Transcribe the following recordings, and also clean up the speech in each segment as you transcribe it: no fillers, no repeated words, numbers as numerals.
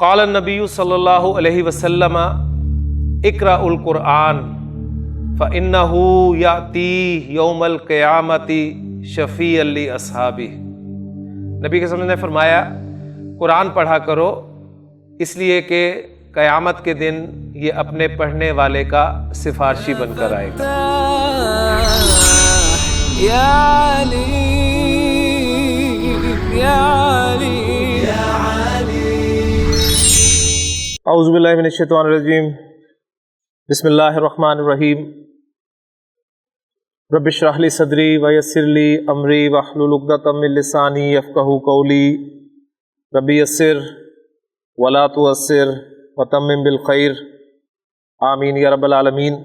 قال النبی صلی اللہ علیہ وسلم اقرأ القرآن فإنہ یأتی یوم القیامۃ شفیعا لأصحابہ۔ نبی کے صلی اللہ علیہ وسلم نے فرمایا قرآن پڑھا کرو، اس لیے کہ قیامت کے دن یہ اپنے پڑھنے والے کا سفارشی بن کر آئے گا۔ اعوذ باللہ من الشیطان الرجیم، بسم اللہ الرحمن الرحیم۔ رب اشرح لی صدری ویسر لی امری واحلل عقدۃ من لسانی یفقہوا قولی، رب یسر ولا تعسر وتمم بالخیر، آمین یا رب العالمین۔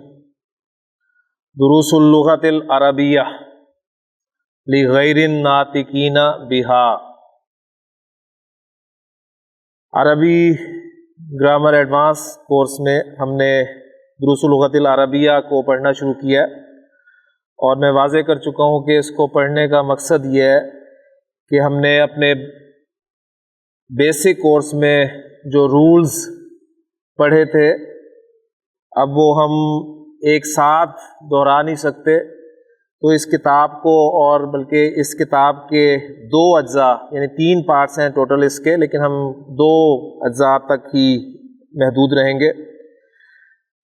دروس اللغۃ العربیہ لغیر الناطقین بہا۔ عربی گرامر ایڈوانس کورس میں ہم نے دروس اللغۃ العربیہ کو پڑھنا شروع کیا ہے، اور میں واضح کر چکا ہوں کہ اس کو پڑھنے کا مقصد یہ ہے کہ ہم نے اپنے بیسک کورس میں جو رولز پڑھے تھے اب وہ ہم ایک ساتھ دہرا نہیں سکتے، تو اس کتاب کو، اور بلکہ اس کتاب کے 2 اجزاء یعنی 3 پارٹس ہیں ٹوٹل اس کے، لیکن ہم 2 اجزاء تک ہی محدود رہیں گے۔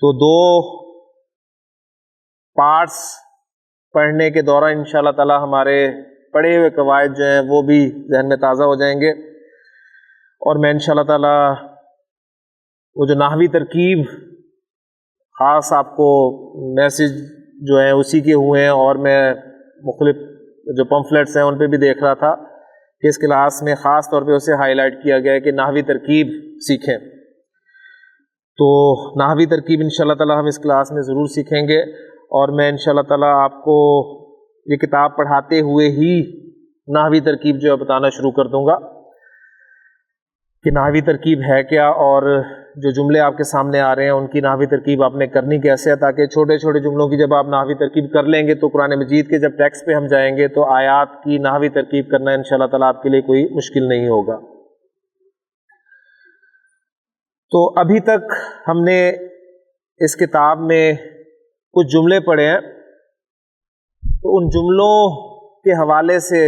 تو 2 پارٹس پڑھنے کے دوران انشاءاللہ تعالی ہمارے پڑھے ہوئے قواعد جو ہیں وہ بھی ذہن میں تازہ ہو جائیں گے، اور میں انشاءاللہ تعالی وہ جو نحوی ترکیب خاص آپ کو میسج جو ہیں اسی کے ہوئے ہیں، اور میں مختلف جو پمفلیٹس ہیں ان پہ بھی دیکھ رہا تھا کہ اس کلاس میں خاص طور پہ اسے ہائی لائٹ کیا گیا ہے کہ نحوی ترکیب سیکھیں۔ تو نحوی ترکیب انشاءاللہ تعالی ہم اس کلاس میں ضرور سیکھیں گے، اور میں انشاءاللہ تعالی آپ کو یہ کتاب پڑھاتے ہوئے ہی نحوی ترکیب جو ہے بتانا شروع کر دوں گا کہ نحوی ترکیب ہے کیا، اور جو جملے آپ کے سامنے آ رہے ہیں ان کی نحوی ترکیب آپ نے کرنی کیسے ہے، تاکہ چھوٹے چھوٹے جملوں کی جب آپ نحوی ترکیب کر لیں گے تو قرآن مجید کے جب ٹیکسٹ پہ ہم جائیں گے تو آیات کی نحوی ترکیب کرنا انشاءاللہ تعالی آپ کے لیے کوئی مشکل نہیں ہوگا۔ تو ابھی تک ہم نے اس کتاب میں کچھ جملے پڑھے ہیں، تو ان جملوں کے حوالے سے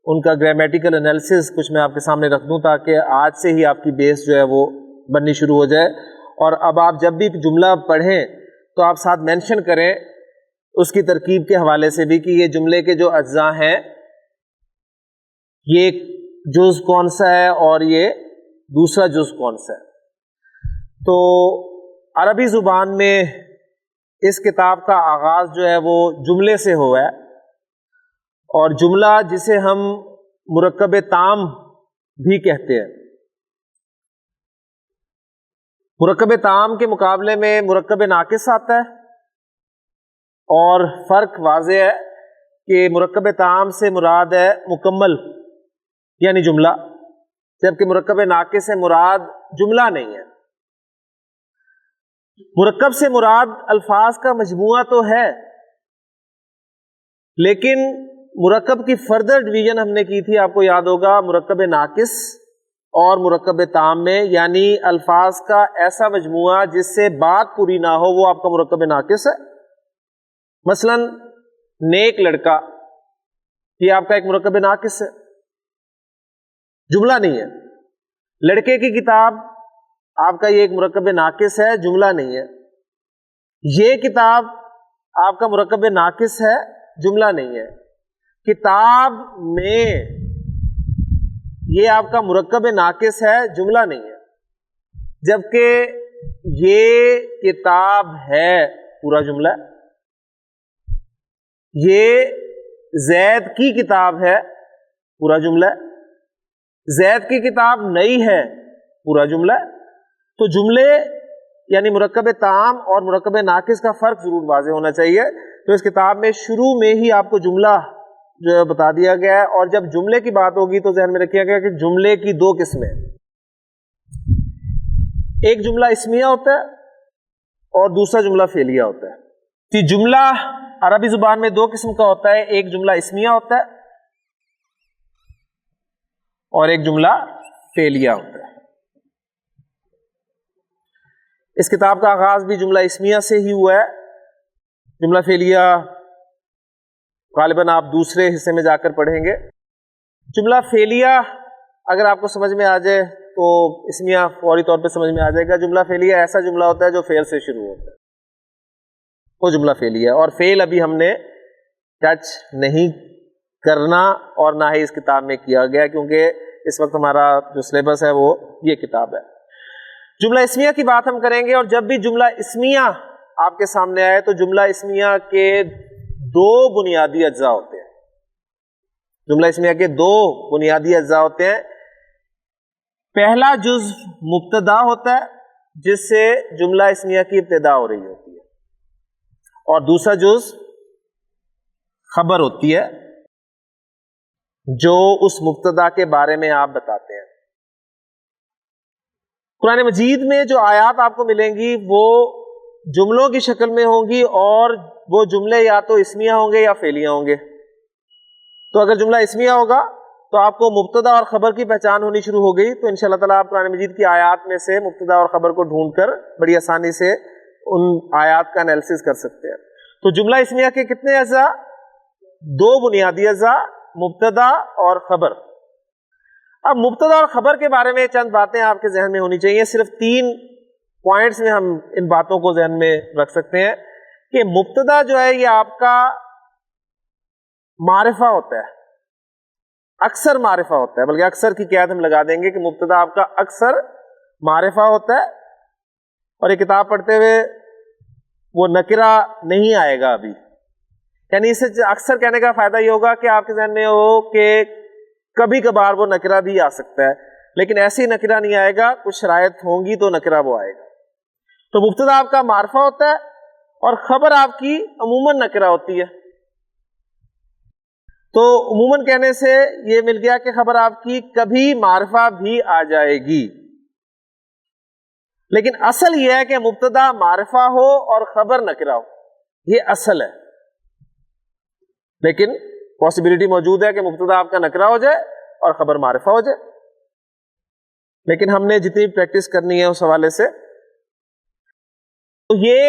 ان کا گرامیٹیکل انالیسس کچھ میں آپ کے سامنے رکھ دوں، تاکہ آج سے ہی آپ کی بیس جو ہے وہ بننی شروع ہو جائے، اور اب آپ جب بھی جملہ پڑھیں تو آپ ساتھ مینشن کریں اس کی ترکیب کے حوالے سے بھی کہ یہ جملے کے جو اجزاء ہیں یہ جز کون سا ہے اور یہ دوسرا جز کون سا ہے۔ تو عربی زبان میں اس کتاب کا آغاز جو ہے وہ جملے سے ہوا ہے، اور جملہ جسے ہم مرکب تام بھی کہتے ہیں۔ مرکب تام کے مقابلے میں مرکب ناقص آتا ہے، اور فرق واضح ہے کہ مرکب تام سے مراد ہے مکمل یعنی جملہ، جبکہ مرکب ناقص سے مراد جملہ نہیں ہے۔ مرکب سے مراد الفاظ کا مجموعہ تو ہے، لیکن مرکب کی فردر ڈویژن ہم نے کی تھی، آپ کو یاد ہوگا، مرکب ناقص اور مرکب تام میں، یعنی الفاظ کا ایسا مجموعہ جس سے بات پوری نہ ہو وہ آپ کا مرکب ناقص ہے۔ مثلا نیک لڑکا، یہ آپ کا ایک مرکب ناقص ہے، جملہ نہیں ہے۔ لڑکے کی کتاب آپ کا یہ ایک مرکب ناقص ہے، جملہ نہیں ہے۔ یہ کتاب آپ کا مرکب ناقص ہے، جملہ نہیں ہے۔ کتاب میں یہ آپ کا مرکب ناقص ہے، جملہ نہیں ہے، جبکہ یہ کتاب ہے پورا جملہ ہے۔ یہ زید کی کتاب ہے، پورا جملہ ہے۔ زید کی کتاب نئی ہے، پورا جملہ ہے۔ تو جملے یعنی مرکب تام اور مرکب ناقص کا فرق ضرور واضح ہونا چاہیے۔ تو اس کتاب میں شروع میں ہی آپ کو جملہ جو ہے بتا دیا گیا ہے، اور جب جملے کی بات ہوگی تو ذہن میں رکھیے گا کہ جملے کی 2 قسمیں، ایک جملہ اسمیہ ہوتا ہے اور دوسرا جملہ فعلیہ ہوتا ہے۔ جملہ عربی زبان میں 2 قسم کا ہوتا ہے، ایک جملہ اسمیہ ہوتا ہے اور ایک جملہ فعلیہ ہوتا ہے۔ اس کتاب کا آغاز بھی جملہ اسمیہ سے ہی ہوا ہے. جملہ فعلیہ غالباً آپ دوسرے حصے میں جا کر پڑھیں گے. جملہ فعلیہ اگر آپ کو سمجھ میں آ جائے تو اسمیہ فوری طور پہ سمجھ میں آ جائے گا. جملہ فعلیہ ایسا جملہ ہوتا ہے جو فعل سے شروع ہوتا ہے، وہ جملہ فعلیہ ہے. اور فعل ابھی ہم نے ٹچ نہیں کرنا اور نہ ہی اس کتاب میں کیا گیا، کیونکہ اس وقت ہمارا جو سلیبس ہے وہ یہ کتاب ہے. جملہ اسمیہ کی بات ہم کریں گے، اور جب بھی جملہ اسمیہ آپ کے سامنے آئے تو جملہ اسمیہ کے دو بنیادی اجزاء ہوتے ہیں. جملہ اسمیہ کے دو بنیادی اجزاء ہوتے ہیں. پہلا جز مبتدا ہوتا ہے جس سے جملہ اسمیہ کی ابتدا ہو رہی ہوتی ہے، اور دوسرا جز خبر ہوتی ہے جو اس مبتدا کے بارے میں آپ بتاتے ہیں. قرآن مجید میں جو آیات آپ کو ملیں گی وہ جملوں کی شکل میں ہوں گی، اور وہ جملے یا تو اسمیہ ہوں گے یا فعلیہ ہوں گے. تو اگر جملہ اسمیہ ہوگا تو آپ کو مبتدا اور خبر کی پہچان ہونی شروع ہو گئی، تو انشاءاللہ تعالیٰ آپ قرآن مجید کی آیات میں سے مبتدا اور خبر کو ڈھونڈ کر بڑی آسانی سے ان آیات کا انالیسس کر سکتے ہیں. تو جملہ اسمیہ کے کتنے اجزاء؟ دو بنیادی اجزاء، مبتدا اور خبر. اب مبتدا اور خبر کے بارے میں چند باتیں آپ کے ذہن میں ہونی چاہیے. صرف 3 پوائنٹس میں ہم ان باتوں کو ذہن میں رکھ سکتے ہیں کہ مبتدا جو ہے یہ آپ کا معرفہ ہوتا ہے، اکثر معرفہ ہوتا ہے، بلکہ اکثر کی قید ہم لگا دیں گے کہ مبتدا آپ کا اکثر معرفہ ہوتا ہے. اور یہ کتاب پڑھتے ہوئے وہ نکرہ نہیں آئے گا ابھی، یعنی اسے اکثر کہنے کا فائدہ یہ ہوگا کہ آپ کے ذہن میں ہو کہ کبھی کبھار وہ نکرہ بھی آ سکتا ہے، لیکن ایسی نکرہ نہیں آئے گا، کچھ شرائط ہوں گی تو نکرہ وہ آئے گا. تو مبتدا آپ کا معرفہ ہوتا ہے اور خبر آپ کی عموماً نکرہ ہوتی ہے. تو عموماً کہنے سے یہ مل گیا کہ خبر آپ کی کبھی معرفہ بھی آ جائے گی، لیکن اصل یہ ہے کہ مبتدا معرفہ ہو اور خبر نکرہ ہو، یہ اصل ہے. لیکن پاسبلٹی موجود ہے کہ مبتدا آپ کا نکرہ ہو جائے اور خبر معرفہ ہو جائے. لیکن ہم نے جتنی پریکٹس کرنی ہے اس حوالے سے، تو یہ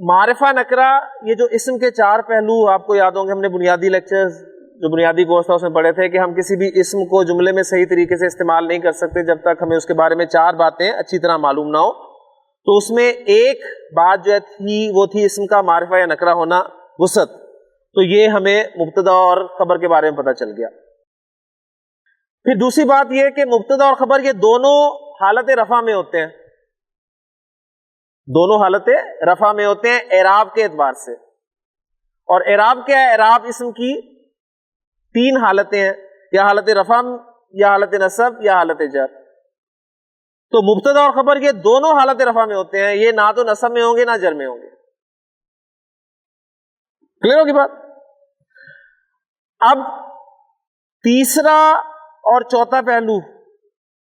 معرفہ نکرہ، یہ جو اسم کے 4 پہلو آپ کو یاد ہوں گے، ہم نے بنیادی لیکچرز جو بنیادی کورس تھا اس میں پڑھے تھے کہ ہم کسی بھی اسم کو جملے میں صحیح طریقے سے استعمال نہیں کر سکتے جب تک ہمیں اس کے بارے میں 4 باتیں اچھی طرح معلوم نہ ہو. تو اس میں ایک بات جو تھی وہ تھی اسم کا معرفہ یا نکرہ ہونا وسعت. تو یہ ہمیں مبتدا اور خبر کے بارے میں پتہ چل گیا. پھر دوسری بات یہ کہ مبتدا اور خبر یہ دونوں حالت رفع میں ہوتے ہیں، دونوں حالت رفع میں ہوتے ہیں اعراب کے اعتبار سے. اور اعراب کیا ہے؟ اعراب اسم کی 3 حالتیں ہیں، یا حالت رفع یا حالت نصب یا حالت جر. تو مبتدا اور خبر یہ دونوں حالت رفع میں ہوتے ہیں، یہ نہ تو نصب میں ہوں گے نہ جر میں ہوں گے. کلیئر ہوگی بات؟ اب تیسرا اور چوتھا پہلو،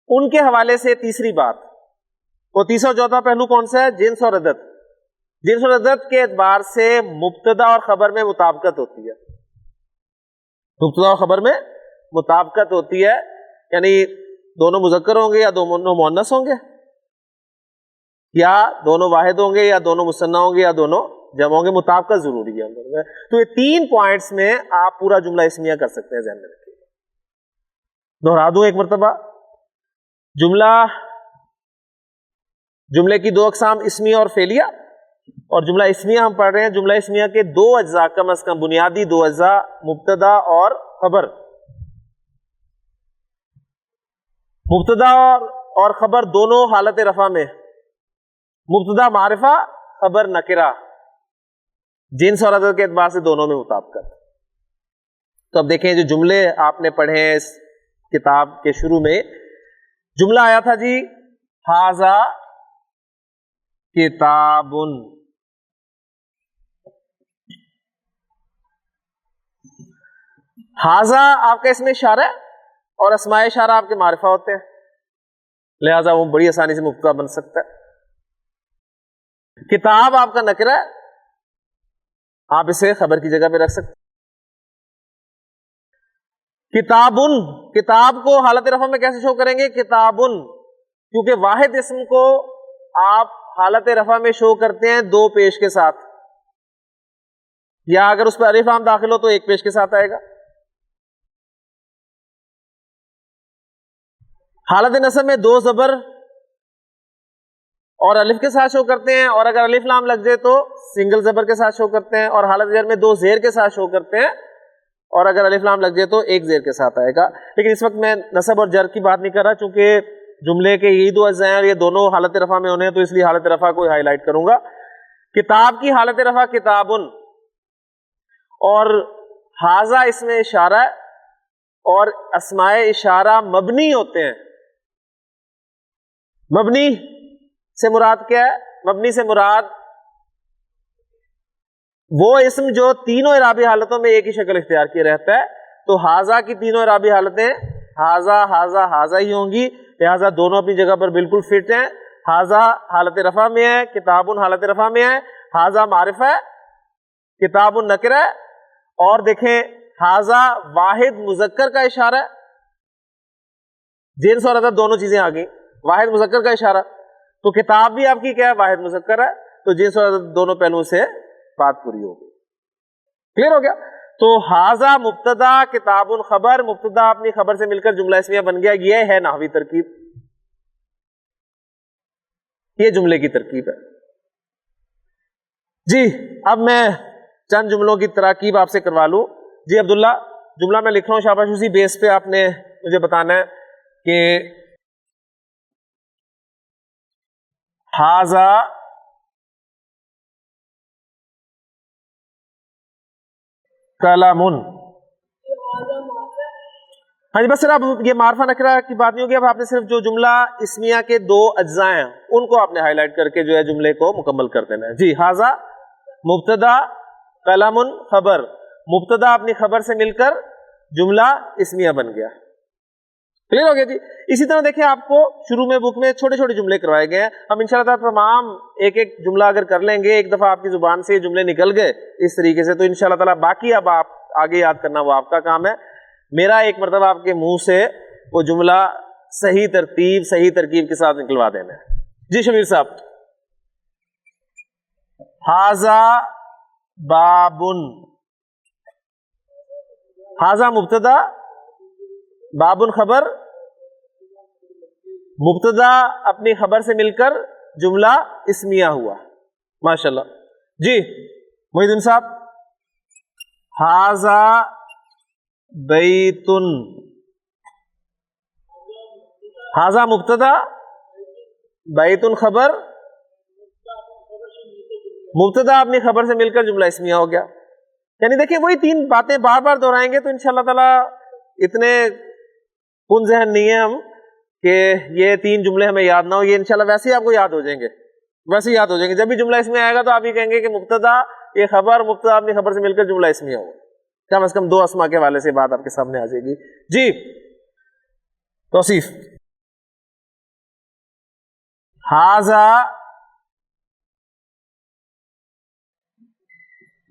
ان کے حوالے سے تیسری بات، وہ تیسرا اور چوتھا پہلو کون سا ہے؟ جنس اور عدد. جنس اور عدد کے اعتبار سے مبتدا اور خبر میں مطابقت ہوتی ہے. مبتدا اور خبر میں مطابقت ہوتی ہے، یعنی دونوں مذکر ہوں گے یا دونوں مؤنث ہوں گے، یا دونوں واحد ہوں گے یا دونوں مثنیٰ ہوں گے یا دونوں جمع ہوں گے. مطابقت ضروری ہے ان دونوں میں. تو یہ 3 پوائنٹس میں آپ پورا جملہ اسمیہ کر سکتے ہیں، ذہن میں رکھیے. دہرا دوں ایک مرتبہ، جملے کی 2 اقسام اسمیہ اور فعلیہ. اور جملہ اسمیہ ہم پڑھ رہے ہیں، جملہ اسمیہ کے 2 اجزاء، کم از کم بنیادی 2 اجزاء، مبتدا اور خبر. مبتدا اور خبر دونوں حالت رفع میں، مبتدا معرفہ، خبر نکرہ، جنس اور عدد کے اعتبار سے دونوں میں مطابقت. تو اب دیکھیں جو جملے آپ نے پڑھے ہیں اس کتاب کے شروع میں، جملہ آیا تھا جی ھذا کتاب. ھذا آپ کا اس میں اشارہ ہے اور اسماء اشارہ آپ کے معرفہ ہوتے ہیں، لہذا وہ بڑی آسانی سے مبتدا بن سکتا ہے. کتاب آپ کا نکرہ ہے، آپ اسے خبر کی جگہ پہ رکھ سکتے. کتابن، کتاب کو حالت رفع میں کیسے شو کریں گے؟ کتابن، کیونکہ واحد اسم کو آپ حالت رفع میں شو کرتے ہیں دو پیش کے ساتھ، یا اگر اس پہ الف لام داخل ہو تو ایک پیش کے ساتھ آئے گا. حالت نصب میں دو زبر اور الف کے ساتھ شو کرتے ہیں، اور اگر الف لام لگ جائے تو سنگل زبر کے ساتھ شو کرتے ہیں، اور حالت جر میں دو زیر کے ساتھ شو کرتے ہیں، اور اگر الف لام لگ جائے تو ایک زیر کے ساتھ آئے گا. لیکن اس وقت میں نصب اور جر کی بات نہیں کر رہا، چونکہ جملے کے یہی دو اجزاء ہیں اور یہ دونوں حالت رفع میں ہونے ہیں، تو اس لیے حالت رفع کو ہائی لائٹ کروں گا. کتاب کی حالت رفع کتابن، اور حاذا اس میں اشارہ ہے، اور اسماء اشارہ مبنی ہوتے ہیں. مبنی سے مراد کیا ہے؟ مبنی سے مراد وہ اسم جو تینوں اعرابی حالتوں میں ایک ہی شکل اختیار کیے رہتا ہے. تو حاذا کی تینوں اعرابی حالتیں حاذا حاذا حاذا ہی ہوں گی، لہٰذا دونوں اپنی جگہ پر بالکل فٹ ہیں. حاذا حالت رفع میں ہے، کتابن حالت رفع میں ہے. حاذا معرفہ ہے، کتابن نکرہ ہے. اور دیکھیں حاذا واحد مذکر کا اشارہ ہے، جنس اور عدد دونوں چیزیں آ گئی. واحد مذکر کا اشارہ، تو کتاب بھی آپ کی کیا ہے؟ واحد مذکر ہے، تو جنس اور عدد دونوں پہلوؤں سے بات پوری ہو گئی. کلیئر ہو گیا؟ تو حاذا مبتدا کتابن خبر، مبتدا اپنی خبر سے مل کر جملہ اسمیہ بن گیا. یہ ہے نحوی ترکیب، یہ جملے کی ترکیب ہے. جی اب میں چند جملوں کی تراکیب آپ سے کروا لوں. جی عبداللہ، جملہ میں لکھ رہا ہوں، شاباش. اسی بیس پہ آپ نے مجھے بتانا ہے کہ حاذا کلامن. ہاں جی، بس صرف یہ معرفہ نکرہ کی بات نہیں ہوگی. اب آپ نے صرف جو جملہ اسمیہ کے دو اجزاء ہیں ان کو آپ نے ہائی لائٹ کر کے جو ہے جملے کو مکمل کر دینا ہے. جی حاذا مبتدا کلامن خبر، مبتدا اپنی خبر سے مل کر جملہ اسمیہ بن گیا. کلیئر ہو گیا جی. اسی طرح دیکھیں آپ کو شروع میں بک میں چھوٹے چھوٹے جملے کروائے گئے ہیں. ہم انشاءاللہ تعالیٰ تمام ایک ایک جملہ اگر کر لیں گے، ایک دفعہ آپ کی زبان سے یہ جملے نکل گئے اس طریقے سے، تو انشاءاللہ تعالیٰ باقی اب آپ آگے یاد کرنا وہ آپ کا کام ہے. میرا ایک مرتبہ آپ کے منہ سے وہ جملہ صحیح ترتیب صحیح ترکیب کے ساتھ نکلوا دینا ہے. جی شبیر صاحب. حاذا بابن، حاذا مبتدا بابن خبر، مبتدا اپنی خبر سے مل کر جملہ اسمیہ ہوا. ماشاءاللہ. جی محی الدین صاحب. حاذا بیتن، حاذا مبتدا بیتن خبر، مبتدا اپنی خبر سے مل کر جملہ اسمیہ ہو گیا. یعنی دیکھیں وہی تین باتیں بار بار دہرائیں گے تو انشاءاللہ تعالیٰ اتنے کن ذہن نہیں ہے ہم کہ یہ تین جملے ہمیں یاد نہ ہو. یہ انشاءاللہ ویسے ہی آپ کو یاد ہو جائیں گے، ویسے ہی یاد ہو جائیں گے. جب بھی جملہ اسمیہ آئے گا تو آپ یہ کہیں گے کہ مبتدا یہ خبر، مبتدا اپنی خبر سے مل کر جملہ اسمیہ ہو. کم از کم دو اسما کے حوالے سے بات آپ کے سامنے آ جائے گی. جی توصیف. حاذا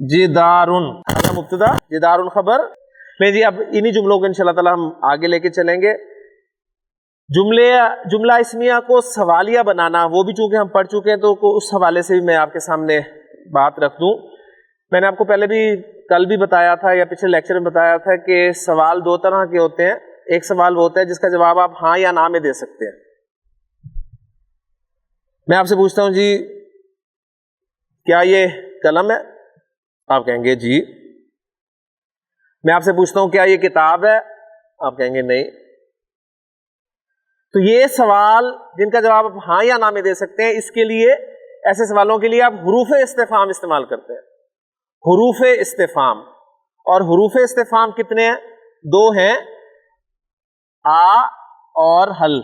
جدارن، حاذا مبتدا جدارن خبر. میں جی اب انہی جملوں کو انشاءاللہ تعالی ہم آگے لے کے چلیں گے. جملہ اسمیہ کو سوالیہ بنانا وہ بھی چونکہ ہم پڑھ چکے ہیں تو اس حوالے سے بھی میں آپ کے سامنے بات رکھ دوں. میں نے آپ کو پہلے بھی کل بھی بتایا تھا یا پچھلے لیکچر میں بتایا تھا کہ سوال دو طرح کے ہوتے ہیں. ایک سوال وہ ہوتا ہے جس کا جواب آپ ہاں یا نہ میں دے سکتے ہیں. میں آپ سے پوچھتا ہوں جی کیا یہ قلم ہے؟ آپ کہیں گے جی. میں آپ سے پوچھتا ہوں کیا یہ کتاب ہے؟ آپ کہیں گے نہیں. تو یہ سوال جن کا جواب آپ ہاں یا نہ میں دے سکتے ہیں، اس کے لیے ایسے سوالوں کے لیے آپ حروف استفہام استعمال کرتے ہیں. حروف استفہام. اور حروف استفہام کتنے ہیں؟ دو ہیں، آ اور حل.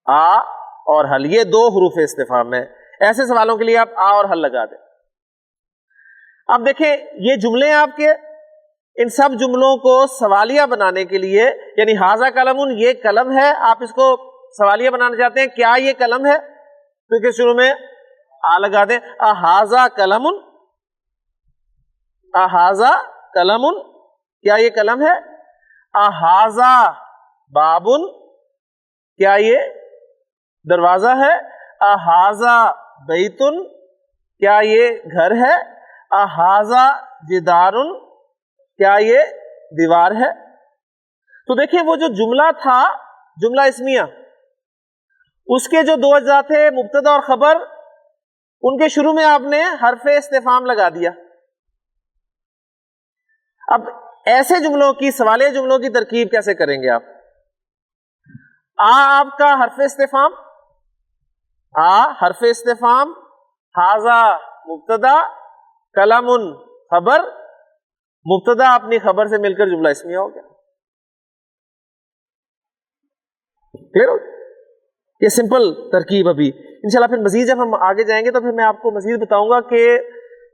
آ اور حل یہ دو حروف استفہام ہیں. ایسے سوالوں کے لیے آپ آ اور حل لگا دیں. اب دیکھیں یہ جملے آپ کے، ان سب جملوں کو سوالیہ بنانے کے لیے، یعنی حاذا قلمن یہ قلم ہے، آپ اس کو سوالیہ بنانا چاہتے ہیں، کیا یہ قلم ہے؟ تو کہ شروع میں آ لگا دیں. حاذا قلمن، حاذا قلمن کیا یہ قلم ہے؟ حاذا بابن کیا یہ دروازہ ہے؟ اہذا بیتن، کیا یہ گھر ہے؟ اہذا جدارن، کیا یہ دیوار ہے؟ تو دیکھیں وہ جو جملہ تھا، جملہ اسمیہ، اس کے جو دو اجزاء تھے مبتدا اور خبر، ان کے شروع میں آپ نے حرف استفہام لگا دیا. اب ایسے جملوں کی، سوالیہ جملوں کی ترکیب کیسے کریں گے آپ؟ آپ کا حرف استفہام، حرف استفہام، ھذا مبتدا، کلام خبر، مبتدا اپنی خبر سے مل کر جملہ اسمیہ ہو گیا. کلیئر ہو؟ یہ سمپل ترکیب. ابھی انشاءاللہ پھر مزید جب ہم آگے جائیں گے تو پھر میں آپ کو مزید بتاؤں گا کہ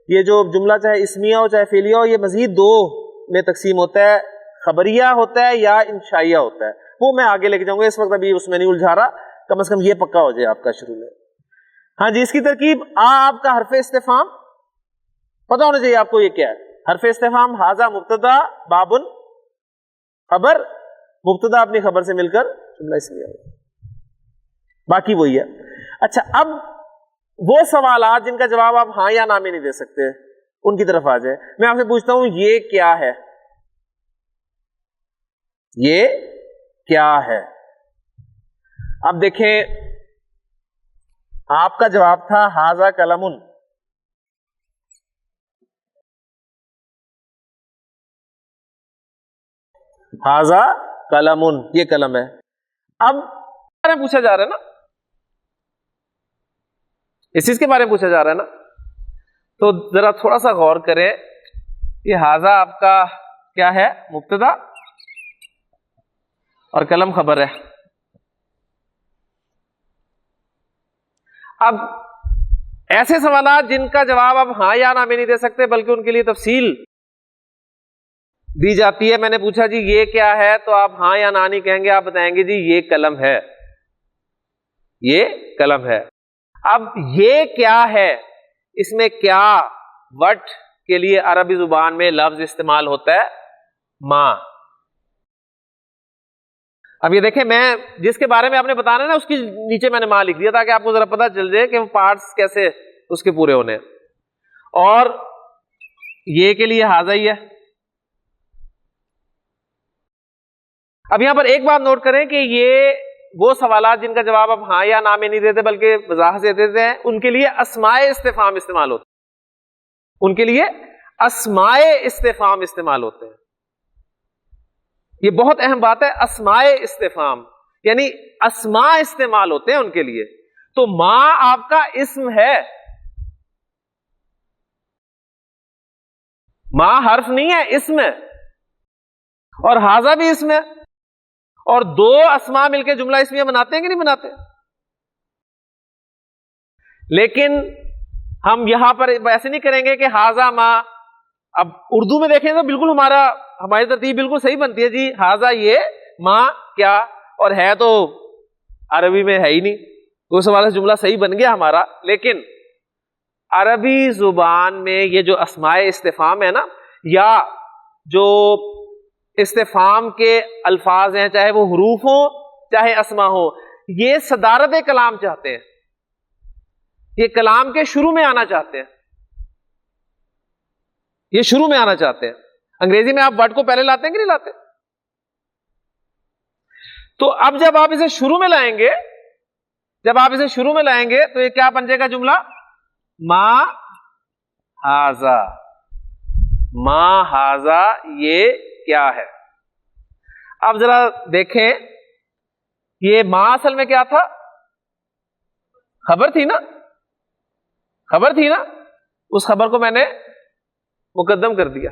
یہ جو جملہ چاہے اسمیہ ہو چاہے فعلیہ ہو، یہ مزید دو میں تقسیم ہوتا ہے، خبریہ ہوتا ہے یا انشائیہ ہوتا ہے. وہ میں آگے لے کے جاؤں گا، اس وقت ابھی اس میں نہیں الجھا رہا. کم از کم یہ پکا ہو جائے آپ کا شروع میں. ہاں جی، اس کی ترکیب آپ کا حرف استفہام پتہ ہونا چاہیے آپ کو یہ کیا ہے. حرف استفہام ھذا مبتدا، بابن خبر، مبتدا اپنی خبر سے مل کر جملہ اسمیہ ہو. باقی وہی ہے. اچھا، اب وہ سوالات جن کا جواب آپ ہاں یا نہ میں نہیں دے سکتے، ان کی طرف آ جائے. میں آپ سے پوچھتا ہوں یہ کیا ہے؟ یہ کیا ہے؟ اب دیکھیں، آپ کا جواب تھا ھذا قلم. ھذا قلم، یہ قلم ہے. اب پوچھا جا رہا ہے نا، اس چیز کے بارے میں پوچھا جا رہا ہے نا، تو ذرا تھوڑا سا غور کریں. یہ ھذا آپ کا کیا ہے؟ مبتدا، اور قلم خبر ہے. اب ایسے سوالات جن کا جواب آپ ہاں یا نہ میں نہیں دے سکتے بلکہ ان کے لیے تفصیل دی جاتی ہے. میں نے پوچھا جی یہ کیا ہے، تو آپ ہاں یا نہ نہیں کہیں گے، آپ بتائیں گے جی یہ قلم ہے، یہ قلم ہے. اب یہ کیا ہے، اس میں کیا وٹ کے لیے عربی زبان میں لفظ استعمال ہوتا ہے؟ ماں. اب یہ دیکھیں، میں جس کے بارے میں آپ نے بتانا ہے نا، اس کی نیچے میں نے ماں لکھ دیا تاکہ آپ کو ذرا پتہ چل جائے کہ وہ پارٹس کیسے اس کے پورے ہونے. اور یہ کے لیے ھذا ہی ہے. اب یہاں پر ایک بات نوٹ کریں کہ یہ وہ سوالات جن کا جواب آپ ہاں یا نہ میں نہیں دیتے بلکہ وضاحت سے دیتے ہیں، ان کے لیے اسماء استفہام استعمال ہوتے ہیں. ان کے لیے اسماء استفہام استعمال ہوتے ہیں. یہ بہت اہم بات ہے. اسماء استفہام یعنی اسماء استعمال ہوتے ہیں ان کے لیے. تو ماں آپ کا اسم ہے، ماں حرف نہیں ہے، اسم ہے. اور ھذا بھی اسم ہے. اور دو اسماء مل کے جملہ اسمیہ بناتے ہیں کہ نہیں بناتے؟ لیکن ہم یہاں پر ایسے نہیں کریں گے کہ ھذا ماں. اب اردو میں دیکھیں تو بالکل ہماری ترتیب بالکل صحیح بنتی ہے جی. ھذا یہ، ماں کیا، اور ہے تو عربی میں ہے ہی نہیں، تو اس حوالے سے جملہ صحیح بن گیا ہمارا. لیکن عربی زبان میں یہ جو اسماء استفہام ہے نا، یا جو استفہام کے الفاظ ہیں، چاہے وہ حروف ہوں چاہے اسماء ہوں، یہ صدارت کلام چاہتے ہیں، یہ کلام کے شروع میں آنا چاہتے ہیں، یہ شروع میں آنا چاہتے ہیں. انگریزی میں آپ ورڈ کو پہلے لاتے ہیں کہ نہیں لاتے؟ تو اب جب آپ اسے شروع میں لائیں گے، تو یہ کیا بن جائے گا جملہ؟ ما ھذا. ما ھذا یہ کیا ہے. اب ذرا دیکھیں، یہ ما اصل میں کیا تھا؟ خبر تھی نا، خبر تھی نا. اس خبر کو میں نے مقدم کر دیا،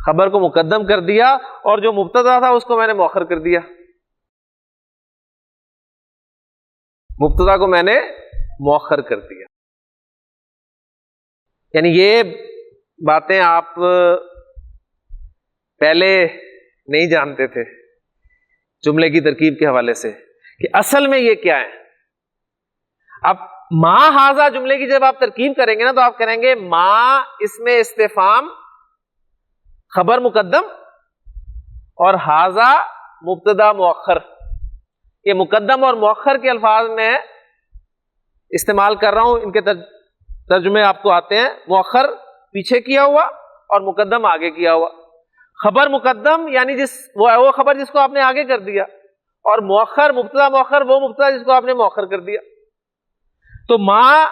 خبر کو مقدم کر دیا، اور جو مبتدا تھا اس کو میں نے مؤخر کر دیا. مبتدا کو میں نے مؤخر کر دیا. یعنی یہ باتیں آپ پہلے نہیں جانتے تھے جملے کی ترکیب کے حوالے سے کہ اصل میں یہ کیا ہے. اب ما ھذا جملے کی جب آپ ترکیب کریں گے نا، تو آپ کریں گے ما اسم استفہام خبر مقدم، اور ھذا مبتدا مؤخر، یہ مقدم اور مؤخر کے الفاظ میں استعمال کر رہا ہوں، ان کے ترجمے آپ کو آتے ہیں۔ مؤخر پیچھے کیا ہوا اور مقدم آگے کیا ہوا۔ خبر مقدم یعنی وہ خبر جس کو آپ نے آگے کر دیا، اور مؤخر مبتدا مؤخر وہ مبتدا جس کو آپ نے مؤخر کر دیا۔ تو ما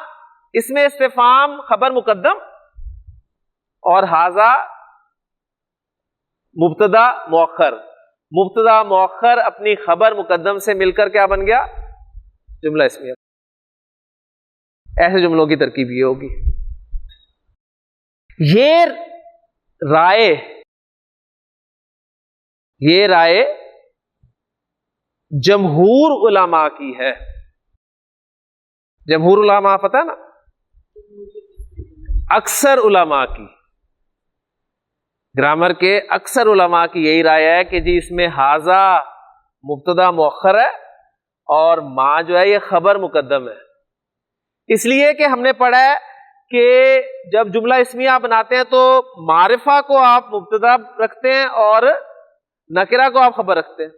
اس میں استفہام خبر مقدم اور ھذا مبتدا مؤخر، مبتدا مؤخر اپنی خبر مقدم سے مل کر کیا بن گیا؟ جملہ اسمیہ۔ ایسے جملوں کی ترکیب یہ ہوگی۔ یہ رائے جمہور علماء کی ہے۔ جمہور علماء پتہ نا، اکثر علماء کی، گرامر کے اکثر علماء کی یہی رائے ہے کہ جی اس میں ھذا مبتدا مؤخر ہے اور ما جو ہے یہ خبر مقدم ہے۔ اس لیے کہ ہم نے پڑھا ہے کہ جب جملہ اسمیہ آپ بناتے ہیں تو معرفہ کو آپ مبتدا رکھتے ہیں اور نکرہ کو آپ خبر رکھتے ہیں۔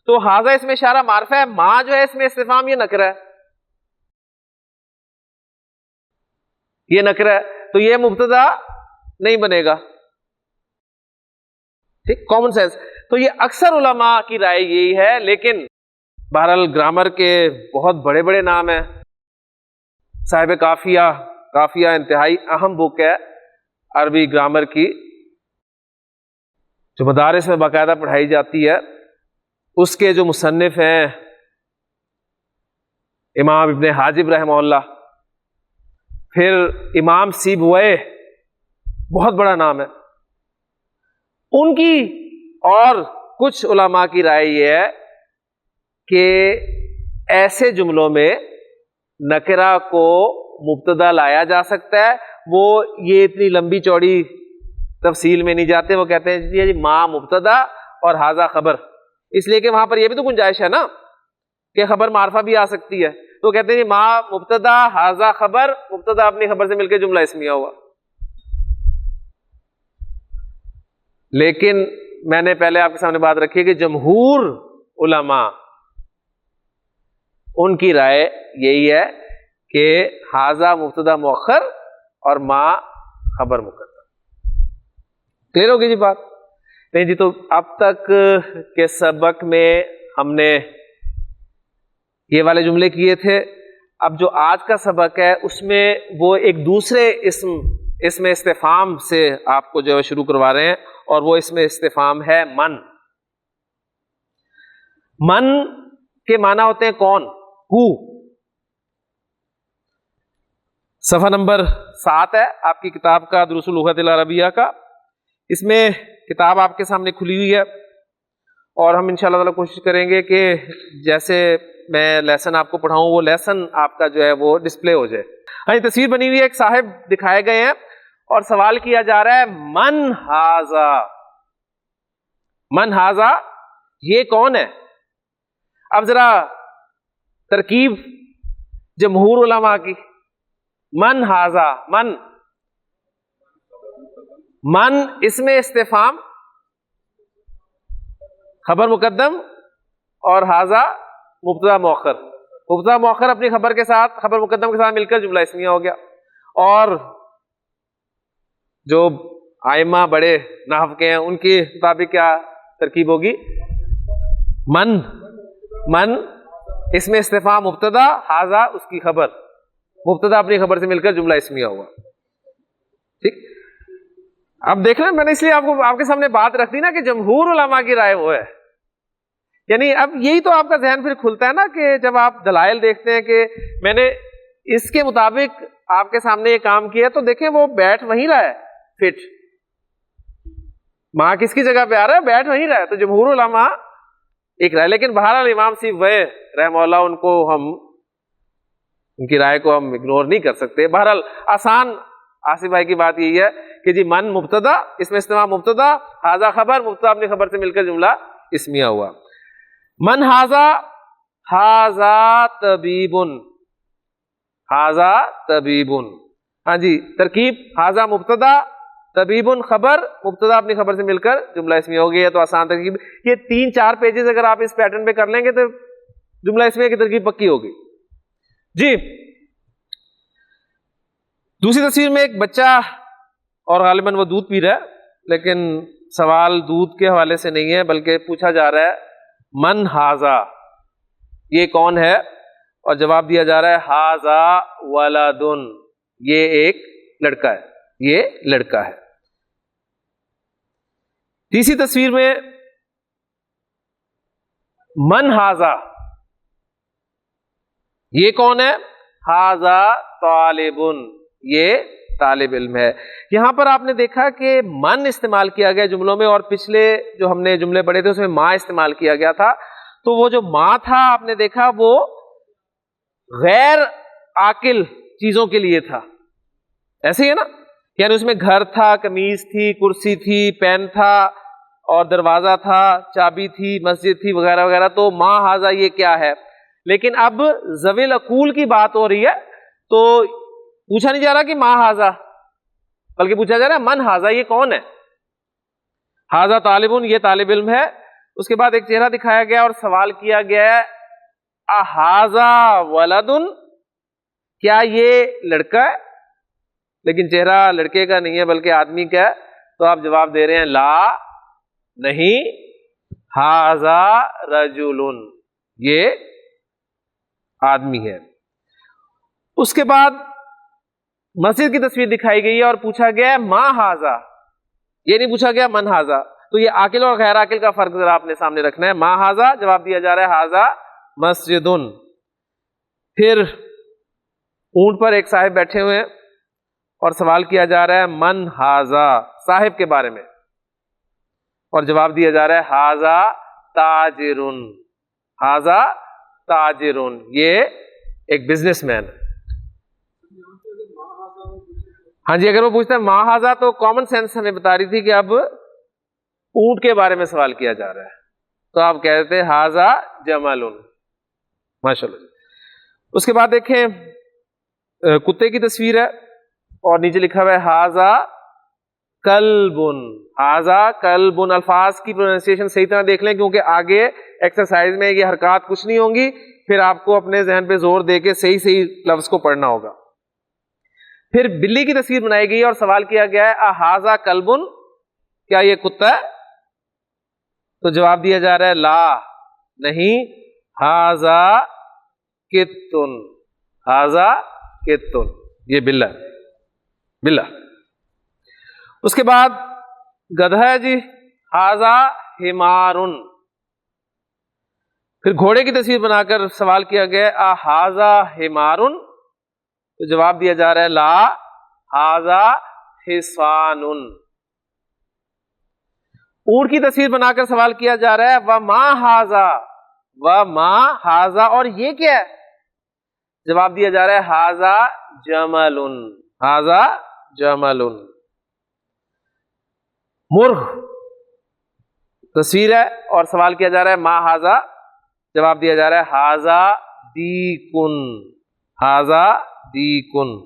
تو ھذا اس میں اشارہ معرفہ ہے، ما جو ہے اس میں استفہام یہ نکرہ ہے، یہ نکرہ ہے، تو یہ مبتدا نہیں بنے گا، ٹھیک، کامن سینس۔ تو یہ اکثر علماء کی رائے یہی ہے، لیکن بہرحال گرامر کے بہت بڑے بڑے نام ہیں۔ صاحب کافیہ انتہائی اہم بک ہے عربی گرامر کی، جو مدارس میں باقاعدہ پڑھائی جاتی ہے۔ اس کے جو مصنف ہیں امام ابن حاجب رحمہ اللہ، پھر امام سیبویہ، بہت بڑا نام ہے، ان کی اور کچھ علماء کی رائے یہ ہے کہ ایسے جملوں میں نکرہ کو مبتدا لایا جا سکتا ہے۔ وہ یہ اتنی لمبی چوڑی تفصیل میں نہیں جاتے، وہ کہتے ہیں جی ما مبتدا اور ھذا خبر، اس لیے کہ وہاں پر یہ بھی تو گنجائش ہے نا کہ خبر معرفہ بھی آ سکتی ہے، تو کہتے ہیں جی ما مبتدا ھذا خبر، مبتدا اپنی خبر سے مل کے جملہ اسمیہ ہوا۔ لیکن میں نے پہلے آپ کے سامنے بات رکھی ہے کہ جمہور علماء ان کی رائے یہی ہے کہ ھذا مبتدا مؤخر اور ما خبر مقدم۔ کلیئر ہوگی جی بات؟ نہیں جی، تو اب تک کے سبق میں ہم نے یہ والے جملے کیے تھے۔ اب جو آج کا سبق ہے اس میں وہ ایک دوسرے اسم استفہام سے آپ کو جو ہے شروع کروا رہے ہیں، اور وہ اسم استفہام ہے من۔ من کے معنی ہوتے ہیں کون، ہو۔ صفحہ نمبر 7 ہے آپ کی کتاب کا، دروس اللغت العربیہ کا۔ اس میں کتاب آپ کے سامنے کھلی ہوئی ہے، اور ہم انشاءاللہ تعالی کوشش کریں گے کہ جیسے میں لیسن آپ کو پڑھاؤں وہ لیسن آپ کا جو ہے وہ ڈسپلے ہو جائے۔ ہاں، تصویر بنی ہوئی ہے، ایک صاحب دکھائے گئے ہیں اور سوال کیا جا رہا ہے من ھذا، من ھذا یہ کون ہے؟ اب ذرا ترکیب جمہور علماء کی، من ھذا، من اسم استفہام خبر مقدم اور ھذا مبتدا مؤخر، مبتدا مؤخر اپنی خبر کے ساتھ، خبر مقدم کے ساتھ مل کر جملہ اسمیہ ہو گیا۔ اور جو ائمہ بڑے نحو کے ہیں ان کے مطابق کیا ترکیب ہوگی؟ من اسم استفہام مبتدا، ھذا اس کی خبر، مبتدا اپنی خبر سے مل کر جملہ اسمیہ ہوا، ٹھیک۔ اب دیکھنا، میں نے اس لیے آپ کے سامنے بات رکھ دی نا کہ جمہور علماء کی رائے وہ ہے، یعنی اب یہی تو آپ کا ذہن پھر کھلتا ہے نا کہ جب آپ دلائل دیکھتے ہیں کہ میں نے اس کے مطابق آپ کے سامنے یہ کام کیا، تو دیکھیں وہ بیٹھ وہیں رہا ہے، فٹ ماں کس کی جگہ پہ آ رہا ہے، بیٹھ وہیں رہا ہے۔ تو جمہور علماء ایک رائے، لیکن بہرحال امام سیبویہ رحمہ اللہ ان کی رائے کو ہم اگنور نہیں کر سکتے۔ بہرحال آسان آصف بھائی کی بات یہی ہے کہ جی من مبتدا، اس میں استعمال مبتدا، ھذا خبر، مبتدا اپنی خبر سے مل کر جملہ اسمیہ ہوا۔ من ھذا، ھذا طبیب، ھذا طبیب، ہاں جی، ترکیب ھذا مبتدا، طبیب خبر مبتدا اپنی خبر سے مل کر جملہ اسمیہ ہو گیا. تو آسان ترکیب, یہ 3-4 پیجز اگر آپ اس پیٹرن پہ کر لیں گے تو جملہ اسمیہ کی ترکیب پکی ہوگی. جی دوسری تصویر میں ایک بچہ اور غالباً وہ دودھ پی رہا ہے, لیکن سوال دودھ کے حوالے سے نہیں ہے بلکہ پوچھا جا رہا ہے من ھذا, یہ کون ہے, اور جواب دیا جا رہا ہے ھذا ولدن, یہ ایک لڑکا ہے, یہ لڑکا ہے. تیسری تصویر میں من ھذا, یہ کون ہے, ھذا طالبن, یہ طالب علم ہے. یہاں پر آپ نے دیکھا کہ من استعمال کیا گیا جملوں میں, اور پچھلے جو ہم نے جملے پڑھے تھے اس میں ماں استعمال کیا گیا تھا. تو وہ جو ماں تھا آپ نے دیکھا وہ غیر عاقل چیزوں کے لیے تھا, ایسے ہی ہے نا, یعنی اس میں گھر تھا, قمیص تھی, کرسی تھی, پین تھا, اور دروازہ تھا, چابی تھی, مسجد تھی, وغیرہ وغیرہ. تو ماں ھذا یہ کیا ہے. لیکن اب ذوی العقول کی بات ہو رہی ہے تو پوچھا نہیں جا رہا کہ ماں ھذا, بلکہ پوچھا جا رہا ہے من ھذا, یہ کون ہے. ھذا طالبن, یہ طالب علم ہے. اس کے بعد ایک چہرہ دکھایا گیا اور سوال کیا گیا ہے اھذا ولدن, کیا یہ لڑکا ہے, لیکن چہرہ لڑکے کا نہیں ہے بلکہ آدمی کا ہے. تو آپ جواب دے رہے ہیں لا, نہیں, ھذا رجل, یہ آدمی ہے. اس کے بعد مسجد کی تصویر دکھائی گئی ہے اور پوچھا گیا ہے ما ھذا, یہ نہیں پوچھا گیا من ھذا. تو یہ عاقل اور غیر عاقل کا فرق ذرا آپ نے سامنے رکھنا ہے. ما ھذا جواب دیا جا رہا ہے ھذا مسجد. پھر اونٹ پر ایک صاحب بیٹھے ہوئے ہیں اور سوال کیا جا رہا ہے من ھذا, صاحب کے بارے میں, اور جواب دیا جا رہا ہے ھذا تاجر, ھذا تاجر, یہ ایک بزنس مین. ہاں جی, اگر وہ پوچھتا ہے ما ھذا تو کامن سینس ہمیں بتا رہی تھی کہ اب اونٹ کے بارے میں سوال کیا جا رہا ہے, تو آپ کہتے ہیں ھذا جمل. ماشاءاللہ. اس کے بعد دیکھیں کتے کی تصویر ہے اور نیچے لکھا ہوا ہے ھذا کلب, ھذا کلب. الفاظ کی پروننسیشن صحیح طرح دیکھ لیں کیونکہ آگے ایکسرسائز میں یہ حرکات کچھ نہیں ہوں گی, پھر آپ کو اپنے ذہن پہ زور دے کے صحیح لفظ کو پڑھنا ہوگا. پھر بلی کی تصویر بنائی گئی اور سوال کیا گیا ہے اھذا کلب, کیا یہ کتا ہے. تو جواب دیا جا رہا ہے لا, نہیں, ھذا کتن, ھذا کتن, یہ بلا, بلا. اس کے بعد گدھا ہے جی, ھذا حمار. پھر گھوڑے کی تصویر بنا کر سوال کیا گیا اھذا حمار, تو جواب دیا جا رہا ہے لا, ھذا حصان. اونٹ کی تصویر بنا کر سوال کیا جا رہا ہے وما ھذا, وما ھذا, اور یہ کیا ہے. جواب دیا جا رہا ہے ھذا جمل, ھذا جمل. مرغ تصویر ہے اور سوال کیا جا رہا ہے ما ھذا, جواب دیا جا رہا ہے ھذا دیکن, ھذا دیکن.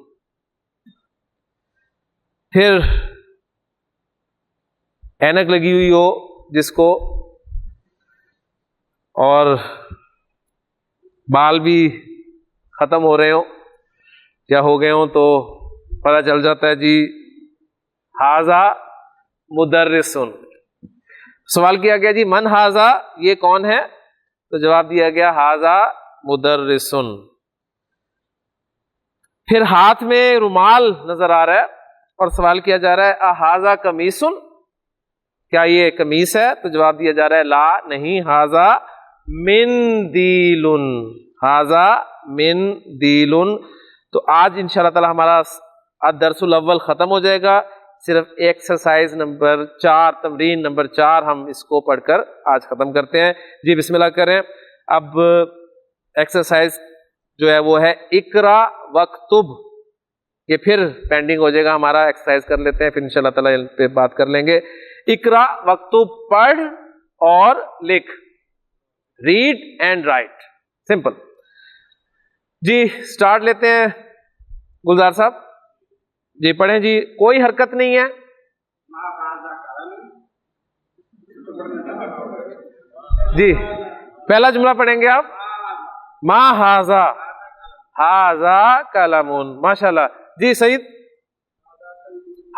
پھر اینک لگی ہوئی ہو جس کو, اور بال بھی ختم ہو رہے ہوں یا ہو گئے ہوں تو پتہ چل جاتا ہے جی ھذا مدرس. سوال کیا گیا جی من ھذا, یہ کون ہے, تو جواب دیا گیا ھذا مدرس. پھر ہاتھ میں رومال نظر آ رہا ہے اور سوال کیا جا رہا ہے اھذا قمیص, کیا یہ قمیص ہے. تو جواب دیا جا رہا ہے لا, نہیں, ھذا مندیل, ھذا مندیل. تو آج انشاءاللہ تعالی ہمارا الدرس الاول ختم ہو جائے گا. صرف ایکسرسائز نمبر 4, تمرین نمبر 4 ہم اس کو پڑھ کر آج ختم کرتے ہیں. جی بسم اللہ کریں. اب ایکسرسائز جو ہے وہ ہے اقرا وکتب, یہ پھر پینڈنگ ہو جائے گا ہمارا. ایکسرسائز کر لیتے ہیں پھر انشاءاللہ تعالی ان پہ بات کر لیں گے. اقرا وکتب, پڑھ اور لکھ, ریڈ اینڈ رائٹ, سمپل. جی سٹارٹ لیتے ہیں گلزار صاحب. جی پڑھیں جی. کوئی حرکت نہیں ہے, جی پہلا جملہ پڑھیں گے آپ، ما ہاذا، ہاذا کلمون، ماشاء اللہ. جی سعید،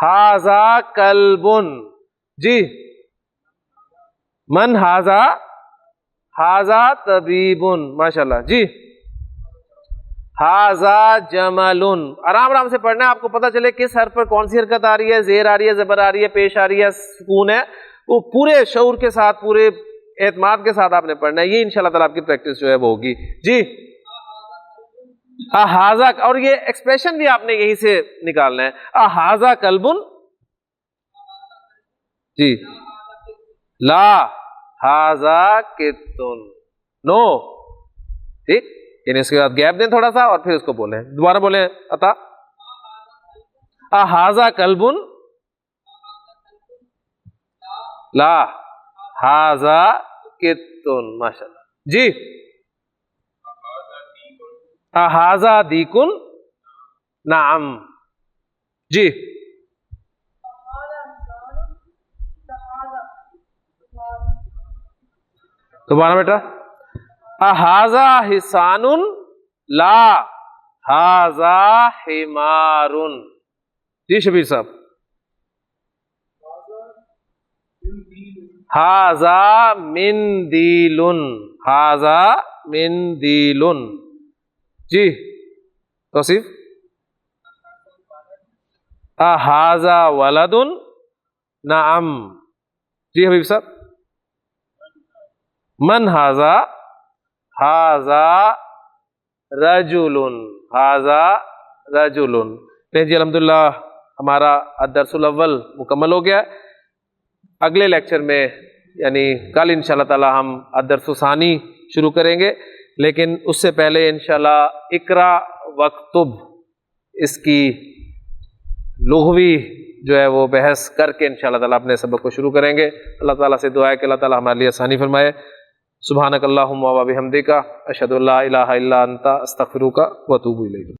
ہاذا کلبن. جی من ہاذا، ہاذا طبیبن، ماشاء اللہ. جی ہاذا جملن. آرام آرام سے پڑھنا ہے، آپ کو پتہ چلے کس حرف پر کون سی حرکت آ رہی ہے، زیر آ رہی ہے، زبر آ رہی ہے، پیش آ رہی ہے، سکون ہے، وہ پورے شعور کے ساتھ، پورے اعتماد کے ساتھ آپ نے پڑھنا ہے. یہ انشاءاللہ تعالیٰ آپ کی پریکٹس جو ہے وہ ہوگی. جی احاذا، اور یہ ایکسپریشن بھی آپ نے یہی سے نکالنا ہے، احاذا کلبن. جی لا ہاذا کتن، نو. ٹھیک، یعنی اس کے بعد گیپ دیں تھوڑا سا اور پھر اس کو بولیں، دوبارہ بولیں. عطا، احاذا کلبن، لا ہاذا کتن، ماشاء اللہ. جی احاذا دیکن، نعم. جی دوبارہ بیٹا، احاذا حصان، لا ہاذا حمار. جی شبیر صاحب، ہاذا مندیل، ہاذا مندیل. جی توصیف، احاذا ولد، نعم. جی حبیب صاحب، من ہاذا، ہاذا رجل، ہاذا رجل. جی الحمدللہ ہمارا الدرس الاول مکمل ہو گیا. اگلے لیکچر میں یعنی کل انشاءاللہ تعالی ہم الدرس الثانی شروع کریں گے، لیکن اس سے پہلے انشاءاللہ اقرا واکتب اس کی لغوی جو ہے وہ بحث کر کے انشاءاللہ تعالی اپنے سبق کو شروع کریں گے. اللہ تعالیٰ سے دعا ہے کہ اللہ تعالیٰ ہمارے لیے آسانی فرمائے. سبحانک اللہم و بحمدک، اشہد ان لا الہ الا انت، استغفرک و اتوب الیک.